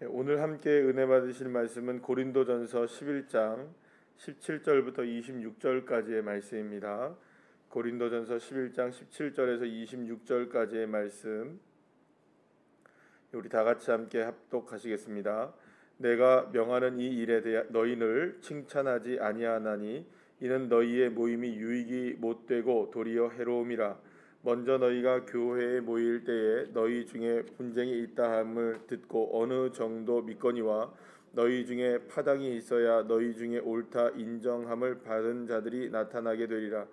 오늘 함께 은혜 받으실 말씀은 고린도전서 11장 17절부터 26절까지의 말씀입니다. 고린도전서 11장 17절에서 26절까지의 말씀 우리 다 같이 함께 합독하시겠습니다. 내가 명하는 이 일에 대해 너희를 칭찬하지 아니하나니 이는 너희의 모임이 유익이 못되고 도리어 해로움이라. 먼저 너희가 교회에 모일 때에 너희 중에 분쟁이 있다함을 듣고 어느 정도 믿거니와 너희 중에 파당이 있어야 너희 중에 옳다 인정함을 받은 자들이 나타나게 되리라.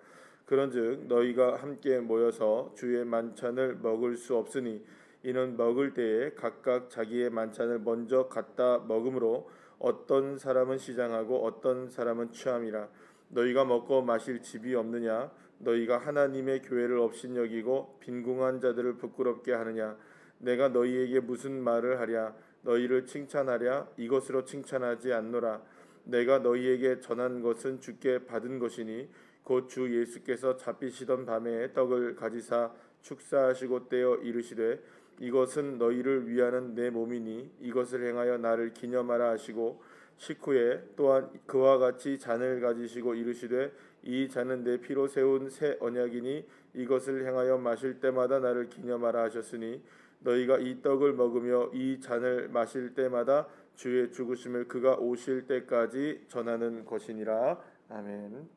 그런즉 너희가 함께 모여서 주의 만찬을 먹을 수 없으니 이는 먹을 때에 각각 자기의 만찬을 먼저 갖다 먹으므로 어떤 사람은 시장하고 어떤 사람은 취함이라. 너희가 먹고 마실 집이 없느냐? 너희가 하나님의 교회를 업신여기고 빈궁한 자들을 부끄럽게 하느냐? 내가 너희에게 무슨 말을 하랴? 너희를 칭찬하랴? 이것으로 칭찬하지 않노라. 내가 너희에게 전한 것은 주께 받은 것이니 곧 주 예수께서 잡히시던 밤에 떡을 가지사 축사하시고 떼어 이르시되 이것은 너희를 위하는 내 몸이니 이것을 행하여 나를 기념하라 하시고 식후에 또한 그와 같이 잔을 가지시고 이르시되 이 잔은 내 피로 세운 새 언약이니 이것을 행하여 마실 때마다 나를 기념하라 하셨으니 너희가 이 떡을 먹으며 이 잔을 마실 때마다 주의 죽으심을 그가 오실 때까지 전하는 것이니라. 아멘.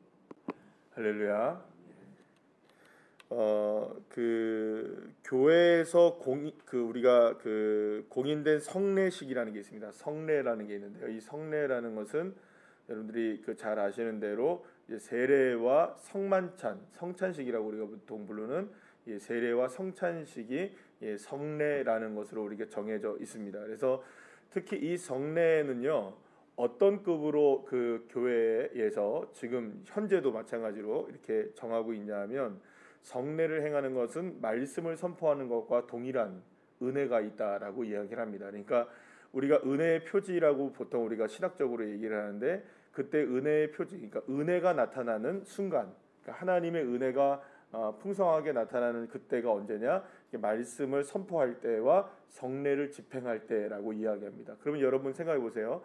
할렐루야. 교회에서 우리가 공인된 성례식이라는 게 있습니다. 성례라는 게 있는데요. 이 성례라는 것은 여러분들이 잘 아시는 대로 이제 세례와 성만찬, 성찬식이라고 우리가 보통 부르는 이 세례와 성찬식이 성례라는 것으로 우리가 정해져 있습니다. 그래서 특히 이 성례는요. 어떤 급으로 그 교회에서 지금 현재도 마찬가지로 이렇게 정하고 있냐면 성례를 행하는 것은 말씀을 선포하는 것과 동일한 은혜가 있다라고 이야기를 합니다. 그러니까 우리가 은혜의 표지라고 보통 우리가 신학적으로 얘기를 하는데 그때 은혜의 표지, 그러니까 은혜가 나타나는 순간, 그러니까 하나님의 은혜가 풍성하게 나타나는 그때가 언제냐? 말씀을 선포할 때와 성례를 집행할 때라고 이야기합니다. 그러면 여러분 생각해 보세요.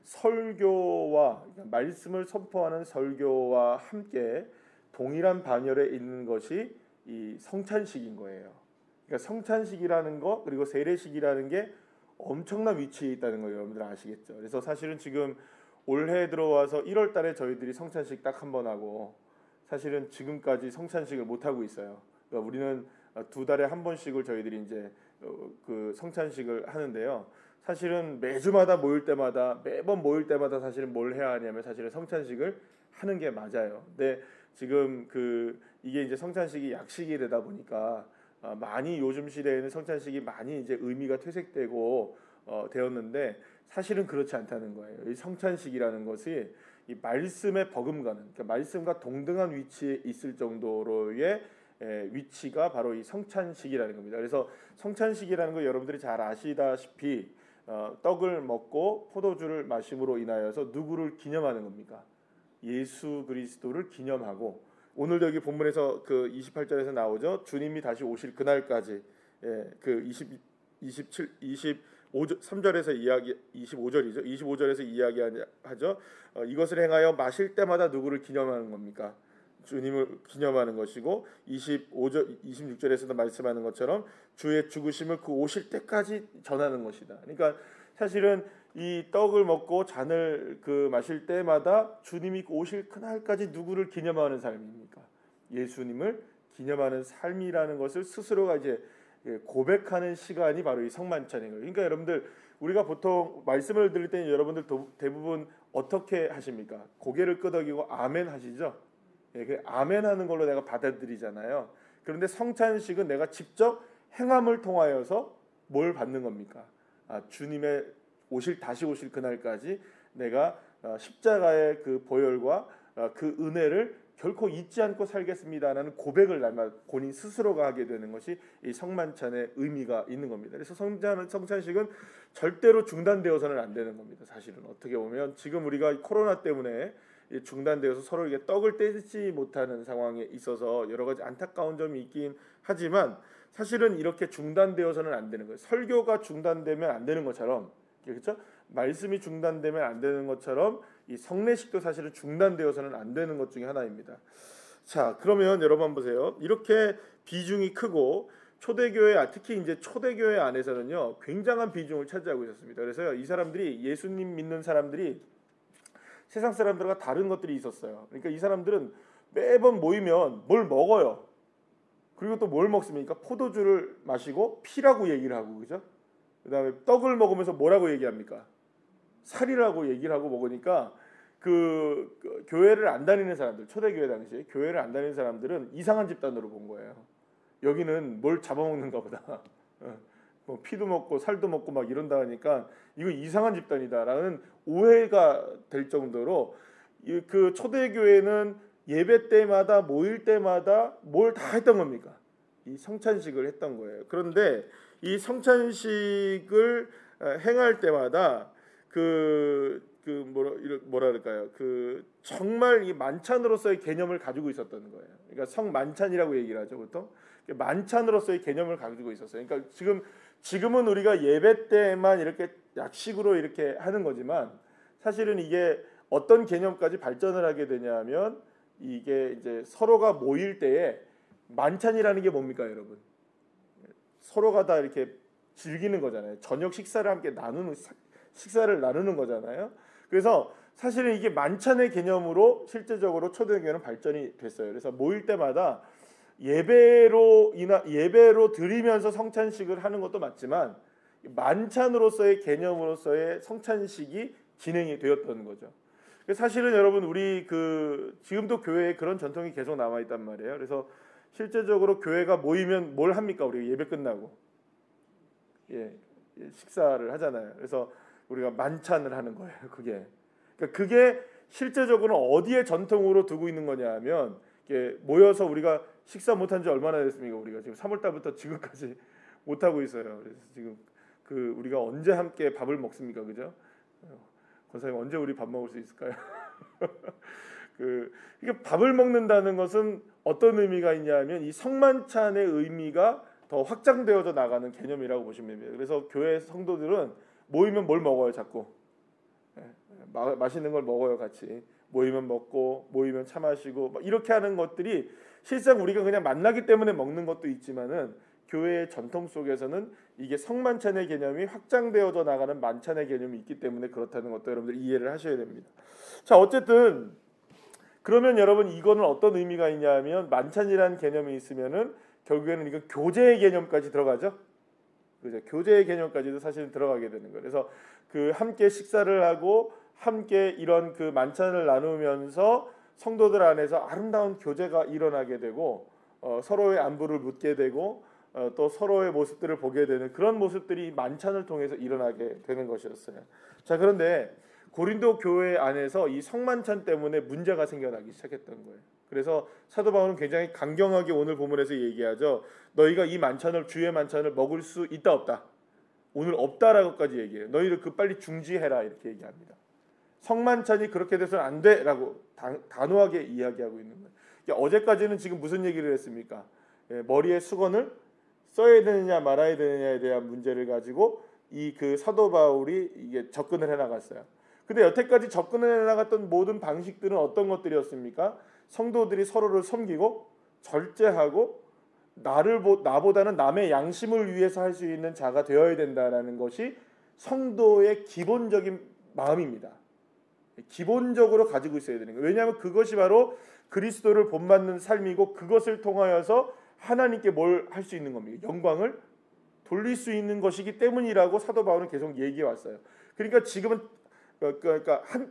설교와 말씀을 선포하는 설교와 함께 동일한 반열에 있는 것이 이 성찬식인 거예요. 그러니까 성찬식이라는 거 그리고 세례식이라는 게 엄청난 위치에 있다는 거 여러분들 아시겠죠? 그래서 사실은 지금 올해 들어와서 1월 달에 저희들이 성찬식 딱 한 번 하고 사실은 지금까지 성찬식을 못 하고 있어요. 그러니까 우리는 2달에 한 번씩을 저희들이 이제 그 성찬식을 하는데요. 사실은 매주마다 모일 때마다 매번 모일 때마다 사실은 뭘 해야 하냐면 사실은 성찬식을 하는 게 맞아요. 근데 지금 이게 이제 성찬식이 약식이 되다 보니까 많이 요즘 시대에는 성찬식이 많이 이제 의미가 퇴색되고 되었는데 사실은 그렇지 않다는 거예요. 이 성찬식이라는 것이 이 말씀에 버금가는, 그러니까 말씀과 동등한 위치에 있을 정도로의 위치가 바로 이 성찬식이라는 겁니다. 그래서 성찬식이라는 거 여러분들이 잘 아시다시피 떡을 먹고 포도주를 마심으로 인하여서 누구를 기념하는 겁니까? 예수 그리스도를 기념하고 오늘도 여기 본문에서 28절에서 나오죠. 주님이 다시 오실 그날까지 3절에서 이야기 25절이죠. 25절에서 이야기하죠. 이것을 행하여 마실 때마다 누구를 기념하는 겁니까? 주님을 기념하는 것이고 26절에서도 말씀하는 것처럼 주의 죽으심을 그 오실 때까지 전하는 것이다. 그러니까 사실은 이 떡을 먹고 잔을 마실 때마다 주님이 오실 그날까지 누구를 기념하는 삶입니까? 예수님을 기념하는 삶이라는 것을 스스로가 이제 고백하는 시간이 바로 이 성만찬인 거예요. 그러니까 여러분들 우리가 보통 말씀을 들을 때는 여러분들 대부분 어떻게 하십니까? 고개를 끄덕이고 아멘 하시죠? 그 아멘 하는 걸로 내가 받아들이잖아요. 그런데 성찬식은 내가 직접 행함을 통하여서 뭘 받는 겁니까? 주님의 다시 오실 그날까지 내가 십자가의 그 보혈과 그 은혜를 결코 잊지 않고 살겠습니다라는 고백을 날마다 본인 스스로가 하게 되는 것이 이 성만찬의 의미가 있는 겁니다. 그래서 성찬식은 절대로 중단되어서는 안 되는 겁니다. 사실은 어떻게 보면 지금 우리가 코로나 때문에 중단되어서 서로 이게 떡을 떼지 못하는 상황에 있어서 여러 가지 안타까운 점이 있긴 하지만 사실은 이렇게 중단되어서는 안 되는 거예요. 설교가 중단되면 안 되는 것처럼 그렇죠? 말씀이 중단되면 안 되는 것처럼 이 성례식도 사실은 중단되어서는 안 되는 것 중에 하나입니다. 자, 그러면 여러분 한번 보세요. 이렇게 비중이 크고 초대교회, 특히 이제 초대교회 안에서는요 굉장한 비중을 차지하고 있었습니다. 그래서 이 사람들이 예수님 믿는 사람들이 세상 사람들과 다른 것들이 있었어요. 그러니까 이 사람들은 매번 모이면 뭘 먹어요. 그리고 또 뭘 먹습니까? 포도주를 마시고 피라고 얘기를 하고, 그죠? 그다음에 떡을 먹으면서 뭐라고 얘기합니까? 살이라고 얘기를 하고 먹으니까 그 교회를 안 다니는 사람들, 초대교회 당시에 교회를 안 다니는 사람들은 이상한 집단으로 본 거예요. 여기는 뭘 잡아먹는가 보다. 뭐 피도 먹고 살도 먹고 막 이런다 하니까 이거 이상한 집단이다라는 오해가 될 정도로 그 초대교회는 예배 때마다 모일 때마다 뭘 다 했던 겁니까? 이 성찬식을 했던 거예요. 그런데 이 성찬식을 행할 때마다 뭐라 그럴까요? 정말 이 만찬으로서의 개념을 가지고 있었던 거예요. 그러니까 성만찬이라고 얘기를 하죠, 보통. 만찬으로서의 개념을 가지고 있었어요. 그러니까 지금은 우리가 예배 때만 이렇게 약식으로 이렇게 하는 거지만 사실은 이게 어떤 개념까지 발전을 하게 되냐면 이게 이제 서로가 모일 때에 만찬이라는 게 뭡니까, 여러분? 서로가 다 이렇게 즐기는 거잖아요. 저녁 식사를 함께 식사를 나누는 거잖아요. 그래서 사실은 이게 만찬의 개념으로 실제적으로 초대교회는 발전이 됐어요. 그래서 모일 때마다 예배로 드리면서 성찬식을 하는 것도 맞지만 만찬으로서의 개념으로서의 성찬식이 진행이 되었던 거죠. 사실은 여러분 우리 지금도 교회에 그런 전통이 계속 남아 있단 말이에요. 그래서 실제적으로 교회가 모이면 뭘 합니까? 우리가 예배 끝나고 식사를 하잖아요. 그래서 우리가 만찬을 하는 거예요. 그게 실제적으로 어디에 전통으로 두고 있는 거냐면 모여서 우리가 식사 못한 지 얼마나 됐습니까? 우리가 지금 3월 달부터 지금까지 못 하고 있어요. 그래서 지금 우리가 언제 함께 밥을 먹습니까? 그죠? 권사님 언제 우리 밥 먹을 수 있을까요? 이게 밥을 먹는다는 것은 어떤 의미가 있냐면 이 성만찬의 의미가 더 확장되어져 나가는 개념이라고 보시면 됩니다. 그래서 교회 성도들은 모이면 뭘 먹어요? 자꾸 맛있는 걸 먹어요. 같이 모이면 먹고 모이면 차 마시고 이렇게 하는 것들이 실상 우리가 그냥 만나기 때문에 먹는 것도 있지만은 교회의 전통 속에서는 이게 성만찬의 개념이 확장되어져 나가는 만찬의 개념이 있기 때문에 그렇다는 것도 여러분들 이해를 하셔야 됩니다. 자, 어쨌든 그러면 여러분 이거는 어떤 의미가 있냐면 만찬이라는 개념이 있으면은 결국에는 이거 교제의 개념까지 들어가죠. 그죠? 교제의 개념까지도 사실은 들어가게 되는 거예요. 그래서 함께 식사를 하고 함께 이런 만찬을 나누면서 성도들 안에서 아름다운 교제가 일어나게 되고 서로의 안부를 묻게 되고 또 서로의 모습들을 보게 되는 그런 모습들이 만찬을 통해서 일어나게 되는 것이었어요. 자, 그런데 고린도 교회 안에서 이 성만찬 때문에 문제가 생겨나기 시작했던 거예요. 그래서 사도 바울은 굉장히 강경하게 오늘 본문에서 얘기하죠. 너희가 이 만찬을 주의 만찬을 먹을 수 있다 없다. 오늘 없다라고까지 얘기해요. 너희를 빨리 중지해라 이렇게 얘기합니다. 성만찬이 그렇게 돼서는 안 돼라고 단호하게 이야기하고 있는 거예요. 그러니까 어제까지는 지금 무슨 얘기를 했습니까? 머리에 수건을 써야 되느냐 말아야 되느냐에 대한 문제를 가지고 사도 바울이 이게 접근을 해 나갔어요. 근데 여태까지 접근을 해 나갔던 모든 방식들은 어떤 것들이었습니까? 성도들이 서로를 섬기고 절제하고 나보다는 남의 양심을 위해서 할 수 있는 자가 되어야 된다라는 것이 성도의 기본적인 마음입니다. 기본적으로 가지고 있어야 되는 거예요. 왜냐하면 그것이 바로 그리스도를 본받는 삶이고 그것을 통하여서 하나님께 뭘 할 수 있는 겁니다. 영광을 돌릴 수 있는 것이기 때문이라고 사도 바울은 계속 얘기해 왔어요. 그러니까 지금은 한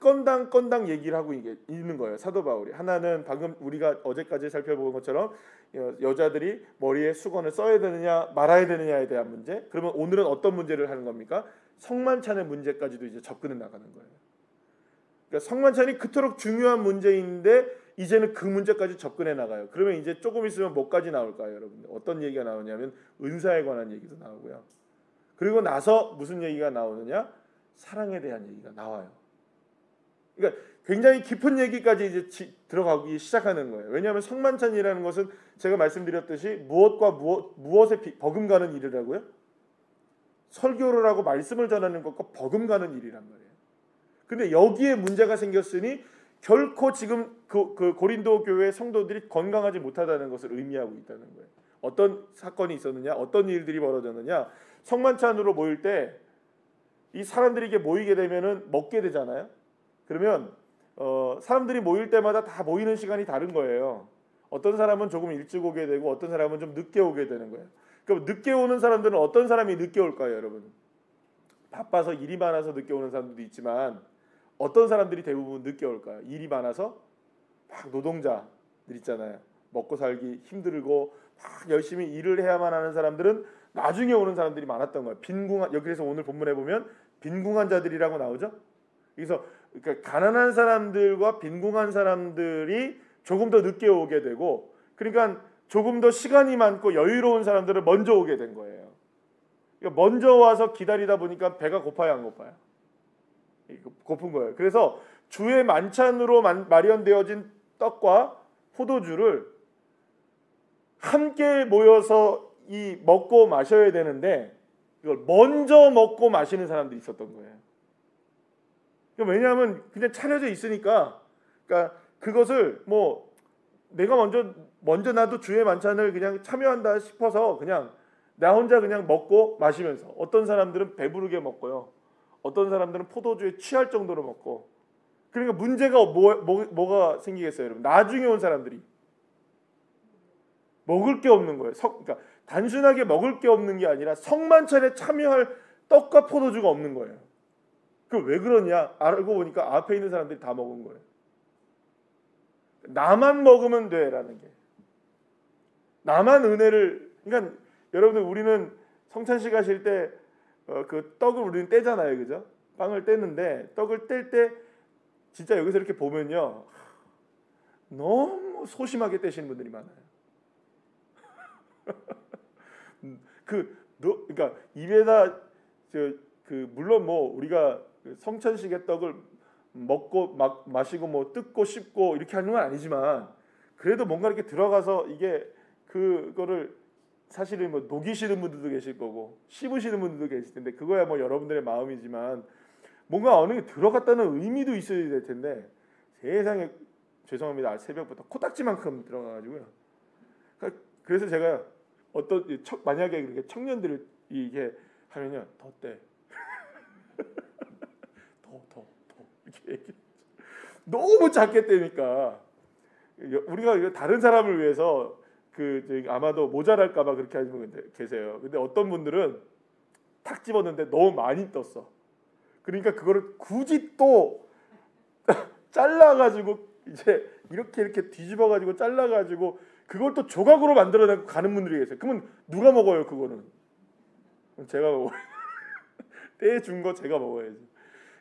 건당 얘기를 하고 있는 거예요. 사도 바울이. 하나는 방금 우리가 어제까지 살펴본 것처럼 여자들이 머리에 수건을 써야 되느냐 말아야 되느냐에 대한 문제. 그러면 오늘은 어떤 문제를 하는 겁니까? 성만찬의 문제까지도 이제 접근해 나가는 거예요. 그러니까 성만찬이 그토록 중요한 문제인데 이제는 그 문제까지 접근해 나가요. 그러면 이제 조금 있으면 뭐까지 나올까요, 여러분들? 어떤 얘기가 나오냐면 은사에 관한 얘기도 나오고요. 그리고 나서 무슨 얘기가 나오느냐? 사랑에 대한 얘기가 나와요. 그러니까 굉장히 깊은 얘기까지 이제 들어가기 시작하는 거예요. 왜냐하면 성만찬이라는 것은 제가 말씀드렸듯이 무엇과 무엇에 버금가는 일이라고요? 설교를 하고 말씀을 전하는 것과 버금가는 일이란 말이에요. 근데 여기에 문제가 생겼으니 결코 지금 그 고린도 교회 성도들이 건강하지 못하다는 것을 의미하고 있다는 거예요. 어떤 사건이 있었느냐, 어떤 일들이 벌어졌느냐. 성만찬으로 모일 때 이 사람들이 이게 모이게 되면은 먹게 되잖아요. 그러면 사람들이 모일 때마다 다 모이는 시간이 다른 거예요. 어떤 사람은 조금 일찍 오게 되고 어떤 사람은 좀 늦게 오게 되는 거예요. 그럼 늦게 오는 사람들은 어떤 사람이 늦게 올까요, 여러분? 바빠서 일이 많아서 늦게 오는 사람들도 있지만 어떤 사람들이 대부분 늦게 올까요? 일이 많아서 막 노동자들 있잖아요. 먹고 살기 힘들고 막 열심히 일을 해야만 하는 사람들은 나중에 오는 사람들이 많았던 거예요. 빈궁한, 여기서 오늘 본문에 보면 빈궁한 자들이라고 나오죠. 그래서 그러니까 가난한 사람들과 빈궁한 사람들이 조금 더 늦게 오게 되고, 그러니까 조금 더 시간이 많고 여유로운 사람들은 먼저 오게 된 거예요. 그러니까 먼저 와서 기다리다 보니까 배가 고파요, 안 고파요? 고픈 거예요. 그래서 주의 만찬으로 마련되어진 떡과 포도주를 함께 모여서 이 먹고 마셔야 되는데 이걸 먼저 먹고 마시는 사람들이 있었던 거예요. 왜냐하면 그냥 차려져 있으니까, 그러니까 그것을 뭐 내가 먼저 나도 주의 만찬을 그냥 참여한다 싶어서 그냥 나 혼자 그냥 먹고 마시면서, 어떤 사람들은 배부르게 먹고요, 어떤 사람들은 포도주에 취할 정도로 먹고. 그러니까 문제가 뭐가 생기겠어요, 여러분? 나중에 온 사람들이 먹을 게 없는 거예요. 그러니까 단순하게 먹을 게 없는 게 아니라 성만찬에 참여할 떡과 포도주가 없는 거예요. 그 왜 그러냐? 알고 보니까 앞에 있는 사람들이 다 먹은 거예요. 나만 먹으면 돼라는 게, 나만 은혜를. 그러니까 여러분들, 우리는 성찬식 하실 때 그 떡을 우리는 떼잖아요, 그죠? 빵을 떼는데 떡을 뗄 때 진짜 여기서 이렇게 보면요, 너무 소심하게 떼시는 분들이 많아요. 그러니까 입에다 물론 뭐 우리가 성찬식의 떡을 먹고 마시고 뭐 뜯고 씹고 이렇게 하는 건 아니지만, 그래도 뭔가 이렇게 들어가서 이게 그거를 사실은 뭐 녹이시는 분들도 계실 거고 씹으시는 분들도 계실 텐데, 그거야 뭐 여러분들의 마음이지만 뭔가 어느 게 들어갔다는 의미도 있어야 될 텐데, 세상에, 죄송합니다, 새벽부터 코딱지만큼 들어가가지고요. 그래서 제가 만약에 그렇게 청년들을 이게 하면요, 더 떼, 더 이렇게 너무 작게 떼니까 우리가 다른 사람을 위해서 아마도 모자랄까봐 그렇게 하시는 분들 계세요. 근데 어떤 분들은 탁 집었는데 너무 많이 떴어. 그러니까 그거를 굳이 또 잘라가지고 이제 이렇게 뒤집어가지고 잘라가지고 그걸 또 조각으로 만들어내고 가는 분들이 계세요. 그러면 누가 먹어요, 그거는? 제가 먹어요. 떼준 거 제가 먹어야지.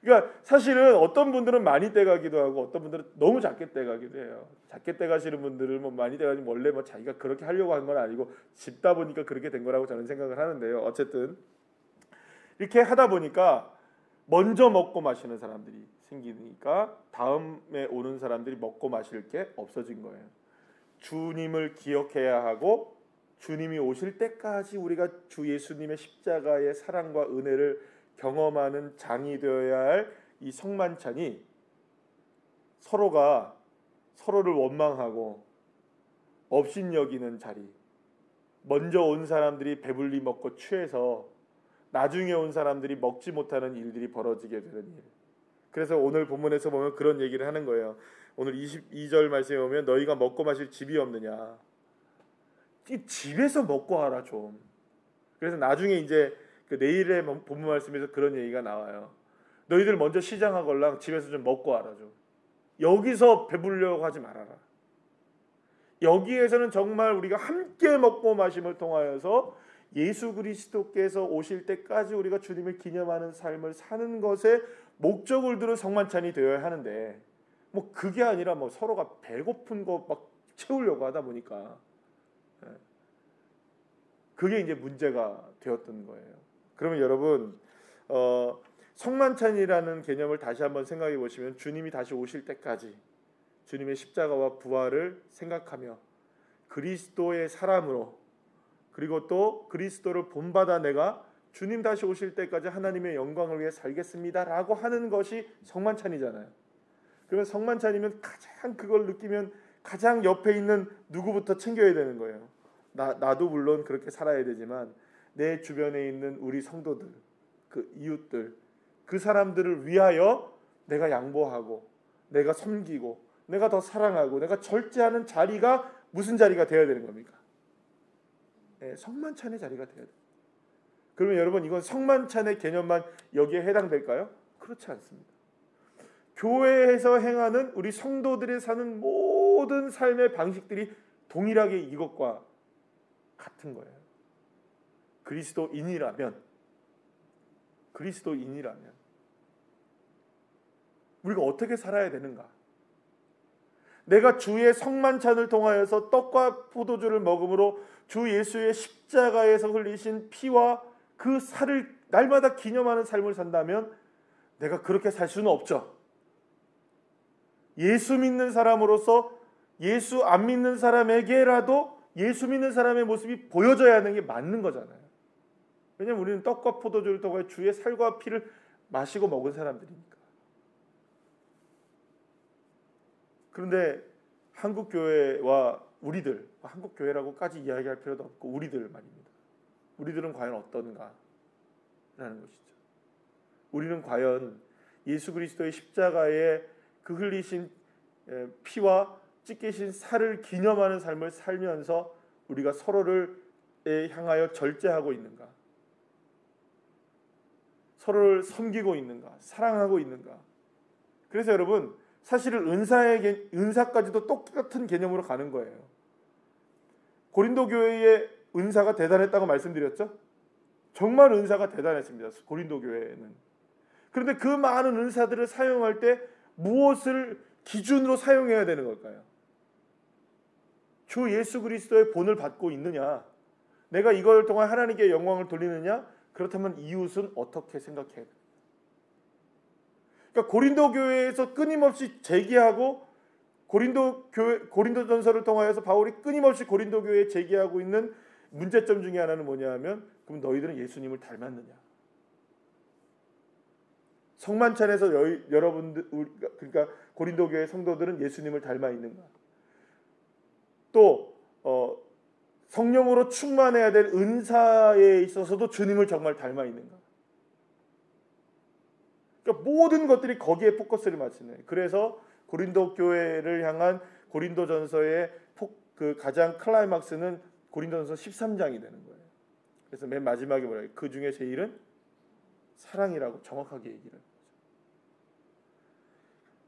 그러니까 사실은 어떤 분들은 많이 떼가기도 하고 어떤 분들은 너무 작게 떼가기도 해요. 작게 떼가시는 분들은 뭐 많이 떼가지고 원래 뭐 자기가 그렇게 하려고 한 건 아니고 집다 보니까 그렇게 된 거라고 저는 생각을 하는데요. 어쨌든 이렇게 하다 보니까 먼저 먹고 마시는 사람들이 생기니까 다음에 오는 사람들이 먹고 마실 게 없어진 거예요. 주님을 기억해야 하고 주님이 오실 때까지 우리가 주 예수님의 십자가의 사랑과 은혜를 경험하는 장이 되어야 할 이 성만찬이, 서로가 서로를 원망하고 업신여기는 자리, 먼저 온 사람들이 배불리 먹고 취해서 나중에 온 사람들이 먹지 못하는 일들이 벌어지게 되는 일. 그래서 오늘 본문에서 보면 그런 얘기를 하는 거예요. 오늘 22절 말씀에 보면 너희가 먹고 마실 집이 없느냐. 이 집에서 먹고 하라 좀. 그래서 나중에 이제 내일의 본문 말씀에서 그런 얘기가 나와요. 너희들 먼저 시장하걸랑 집에서 좀 먹고 하라 좀. 여기서 배부르려고 하지 말아라. 여기에서는 정말 우리가 함께 먹고 마심을 통하여서 예수 그리스도께서 오실 때까지 우리가 주님을 기념하는 삶을 사는 것에 목적을 두는 성만찬이 되어야 하는데, 뭐 그게 아니라 뭐 서로가 배고픈 거 막 채우려고 하다 보니까 그게 이제 문제가 되었던 거예요. 그러면 여러분, 성만찬이라는 개념을 다시 한번 생각해 보시면, 주님이 다시 오실 때까지 주님의 십자가와 부활을 생각하며 그리스도의 사람으로, 그리고 또 그리스도를 본받아 내가 주님 다시 오실 때까지 하나님의 영광을 위해 살겠습니다라고 하는 것이 성만찬이잖아요. 그러면 성만찬이면 가장 그걸 느끼면 가장 옆에 있는 누구부터 챙겨야 되는 거예요. 나도 물론 그렇게 살아야 되지만 내 주변에 있는 우리 성도들, 그 이웃들, 그 사람들을 위하여 내가 양보하고 내가 섬기고 내가 더 사랑하고 내가 절제하는 자리가 무슨 자리가 되어야 되는 겁니까? 성만찬의 자리가 되어야 돼요. 그러면 여러분 이건 성만찬의 개념만 여기에 해당될까요? 그렇지 않습니다. 교회에서 행하는 우리 성도들이 사는 모든 삶의 방식들이 동일하게 이것과 같은 거예요. 그리스도인이라면 우리가 어떻게 살아야 되는가? 내가 주의 성만찬을 통하여서 떡과 포도주를 먹음으로 주 예수의 십자가에서 흘리신 피와 그 살을 날마다 기념하는 삶을 산다면 내가 그렇게 살 수는 없죠. 예수 믿는 사람으로서 예수 안 믿는 사람에게라도 예수 믿는 사람의 모습이 보여져야 하는 게 맞는 거잖아요. 왜냐하면 우리는 떡과 포도주를 통해 주의 살과 피를 마시고 먹은 사람들이니까. 그런데 한국 교회와 우리들, 한국 교회라고까지 이야기할 필요도 없고 우리들 말입니다. 우리들은 과연 어떤가? 라는 것이죠. 우리는 과연 예수 그리스도의 십자가에 그 흘리신 피와 찢기신 살을 기념하는 삶을 살면서 우리가 서로를 향하여 절제하고 있는가? 서로를 섬기고 있는가? 사랑하고 있는가? 그래서 여러분 사실은 은사까지도 똑같은 개념으로 가는 거예요. 고린도 교회의 은사가 대단했다고 말씀드렸죠? 정말 은사가 대단했습니다. 고린도 교회는. 그런데 그 많은 은사들을 사용할 때 무엇을 기준으로 사용해야 되는 걸까요? 주 예수 그리스도의 본을 받고 있느냐? 내가 이걸 통해 하나님께 영광을 돌리느냐? 그렇다면 이웃은 어떻게 생각해야 됩니까? 그러니까 고린도 교회에서 끊임없이 제기하고 고린도전서를 통하여서 바울이 끊임없이 고린도 교회에 제기하고 있는 문제점 중에 하나는 뭐냐 하면 그럼 너희들은 예수님을 닮았느냐? 성만찬에서 여러분들 그러니까 고린도 교회 성도들은 예수님을 닮아 있는가? 또 성령으로 충만해야 될 은사에 있어서도 주님을 정말 닮아 있는가? 그러니까 모든 것들이 거기에 포커스를 맞추는 거예요. 그래서 고린도 교회를 향한 고린도전서의 그 가장 클라이막스는 고린도전서 13장이 되는 거예요. 그래서 맨 마지막에 뭐라고 해요? 그 중에 제일은 사랑이라고 정확하게 얘기를 해요.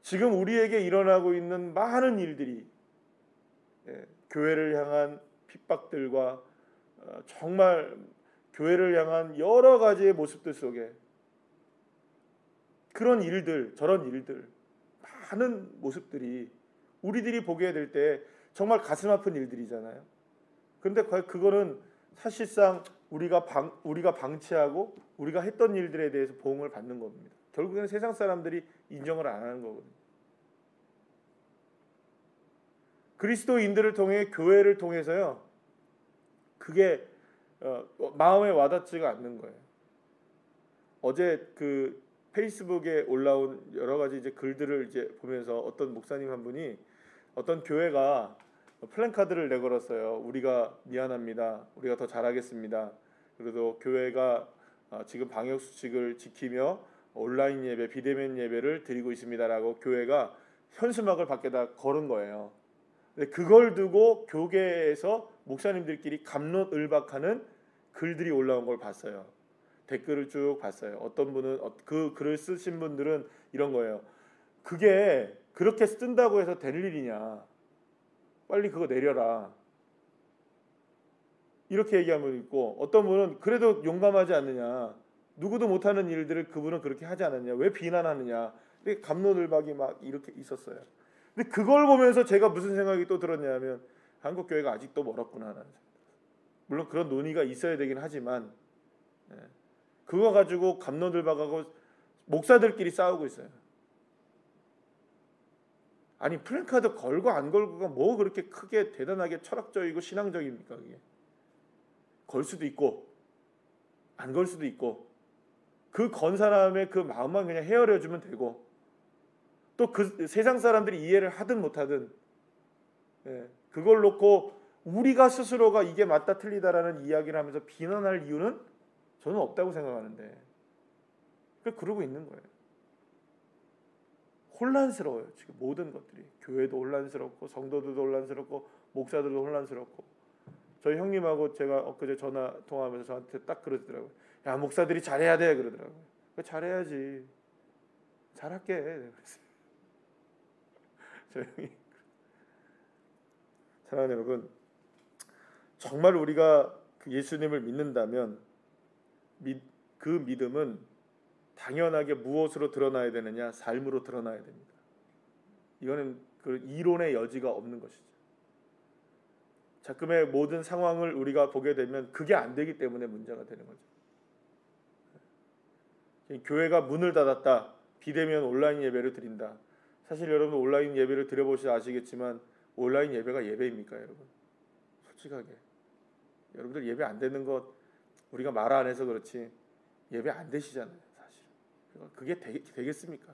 지금 우리에게 일어나고 있는 많은 일들이 교회를 향한 핍박들과 정말 교회를 향한 여러 가지의 모습들 속에 그런 일들, 저런 일들, 많은 모습들이 우리들이 보게 될 때 정말 가슴 아픈 일들이잖아요. 그런데 그거는 사실상 우리가 방치하고 우리가 했던 일들에 대해서 보응을 받는 겁니다. 결국에는 세상 사람들이 인정을 안 하는 거거든요. 그리스도인들을 통해 교회를 통해서요. 그게 마음에 와닿지가 않는 거예요. 어제 그 페이스북에 올라온 여러 가지 이제 글들을 이제 보면서 어떤 목사님 한 분이 어떤 교회가 플랜카드를 내걸었어요. 우리가 미안합니다. 우리가 더 잘하겠습니다. 그래도 교회가 지금 방역 수칙을 지키며 온라인 예배, 비대면 예배를 드리고 있습니다라고 교회가 현수막을 밖에다 걸은 거예요. 근데 그걸 두고 교계에서 목사님들끼리 갑론을박하는 글들이 올라온 걸 봤어요. 댓글을 쭉 봤어요. 어떤 분은 그 글을 쓰신 분들은 이런 거예요. 그게 그렇게 쓴다고 해서 될 일이냐? 빨리 그거 내려라. 이렇게 얘기한 분 있고 어떤 분은 그래도 용감하지 않느냐? 누구도 못하는 일들을 그분은 그렇게 하지 않았냐? 왜 비난하느냐? 이렇게 갑론을박이 막 이렇게 있었어요. 근데 그걸 보면서 제가 무슨 생각이 또 들었냐면 한국 교회가 아직도 멀었구나 하는 생각. 물론 그런 논의가 있어야 되긴 하지만 그거 가지고 갑론을박하고 목사들끼리 싸우고 있어요. 아니 플랜카드 걸고 안 걸고가 뭐 그렇게 크게 대단하게 철학적이고 신앙적입니까? 그게 걸 수도 있고 안 걸 수도 있고, 그 건 사람의 그 마음만 그냥 헤아려 주면 되고, 또 그 세상 사람들이 이해를 하든 못하든, 그걸 놓고 우리가 스스로가 이게 맞다 틀리다라는 이야기를 하면서 비난할 이유는 저는 없다고 생각하는데, 그러고 있는 거예요. 혼란스러워요. 지금 모든 것들이. 교회도 혼란스럽고, 성도들도 혼란스럽고, 목사들도 혼란스럽고. 저희 형님하고 제가 엊그제 전화 통화하면서 저한테 딱 그러더라고요. 야, 목사들이 잘해야 돼 그러더라고요. 잘해야지. 잘할게. 그랬어요. 저희 형이. 사랑하는 여러분, 정말 우리가 그 예수님을 믿는다면 그 믿음은 당연하게 무엇으로 드러나야 되느냐? 삶으로 드러나야 됩니다. 이거는 그 이론의 여지가 없는 것이죠. 자금의 모든 상황을 우리가 보게 되면 그게 안 되기 때문에 문제가 되는 거죠. 교회가 문을 닫았다. 비대면 온라인 예배를 드린다. 사실 여러분 온라인 예배를 드려보셔서 아시겠지만 온라인 예배가 예배입니까, 여러분? 솔직하게. 여러분들 예배 안 되는 것 우리가 말 안 해서 그렇지 예배 안 되시잖아요, 사실. 그게 되겠습니까?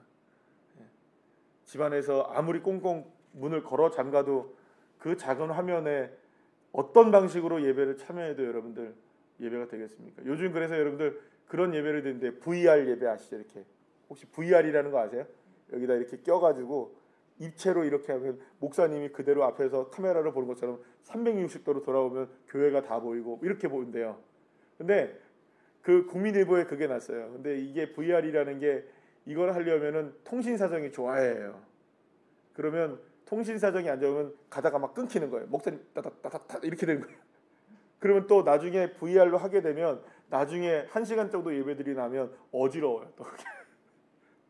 집안에서 아무리 꽁꽁 문을 걸어 잠가도 그 작은 화면에 어떤 방식으로 예배를 참여해도 여러분들 예배가 되겠습니까? 요즘 그래서 여러분들 그런 예배를 드는데 VR 예배 아시죠? 이렇게 혹시 VR이라는 거 아세요? 여기다 이렇게 껴가지고 입체로 이렇게 하면 목사님이 그대로 앞에서 카메라를 보는 것처럼 360도로 돌아오면 교회가 다 보이고 이렇게 보인대요. 근데 그 국민일보에 그게 났어요. 근데 이게 VR이라는 게 이걸 하려면은 통신 사정이 좋아야 해요. 그러면 통신 사정이 안 좋으면 가다가 막 끊기는 거예요. 목사님 따닥따닥 이렇게 되는 거예요. 그러면 또 나중에 VR로 하게 되면 나중에 1시간 정도 예배들이 나면 어지러워요. 또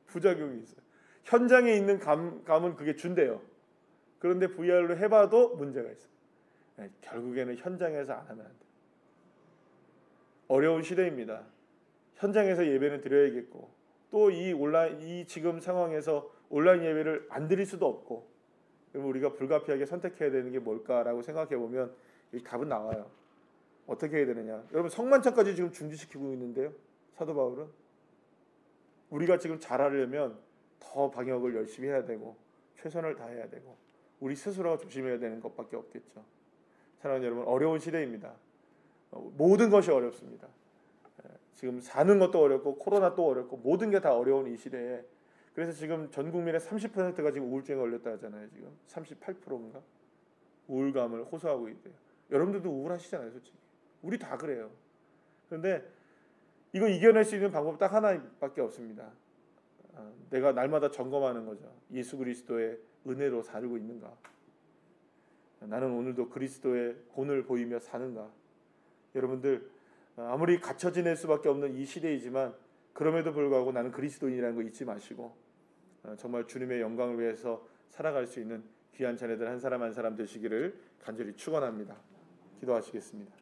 부작용이 있어요. 현장에 있는 감은 그게 준대요. 그런데 VR로 해봐도 문제가 있어요. 결국에는 현장에서 안 하면 안 돼요. 어려운 시대입니다. 현장에서 예배는 드려야겠고 또 이 지금 상황에서 온라인 예배를 안 드릴 수도 없고 그럼 우리가 불가피하게 선택해야 되는 게 뭘까라고 생각해 보면 이 답은 나와요. 어떻게 해야 되느냐? 여러분 성만찬까지 지금 중지시키고 있는데요. 사도 바울은 우리가 지금 잘하려면 더 방역을 열심히 해야 되고 최선을 다해야 되고 우리 스스로가 조심해야 되는 것밖에 없겠죠. 사랑하는 여러분, 어려운 시대입니다. 모든 것이 어렵습니다. 지금 사는 것도 어렵고 코로나도 어렵고 모든 게 다 어려운 이 시대에 그래서 지금 전 국민의 30%가 지금 우울증에 걸렸다 하잖아요. 지금 38%인가 우울감을 호소하고 있대요. 여러분들도 우울하시잖아요, 솔직히. 우리 다 그래요. 그런데 이거 이겨낼 수 있는 방법 딱 하나밖에 없습니다. 내가 날마다 점검하는 거죠. 예수 그리스도의 은혜로 살고 있는가? 나는 오늘도 그리스도의 본을 보이며 사는가? 여러분들 아무리 갇혀 지낼 수밖에 없는 이 시대이지만 그럼에도 불구하고 나는 그리스도인이라는 거 잊지 마시고 정말 주님의 영광을 위해서 살아갈 수 있는 귀한 자녀들 한 사람 한 사람 되시기를 간절히 축원합니다. 기도하시겠습니다.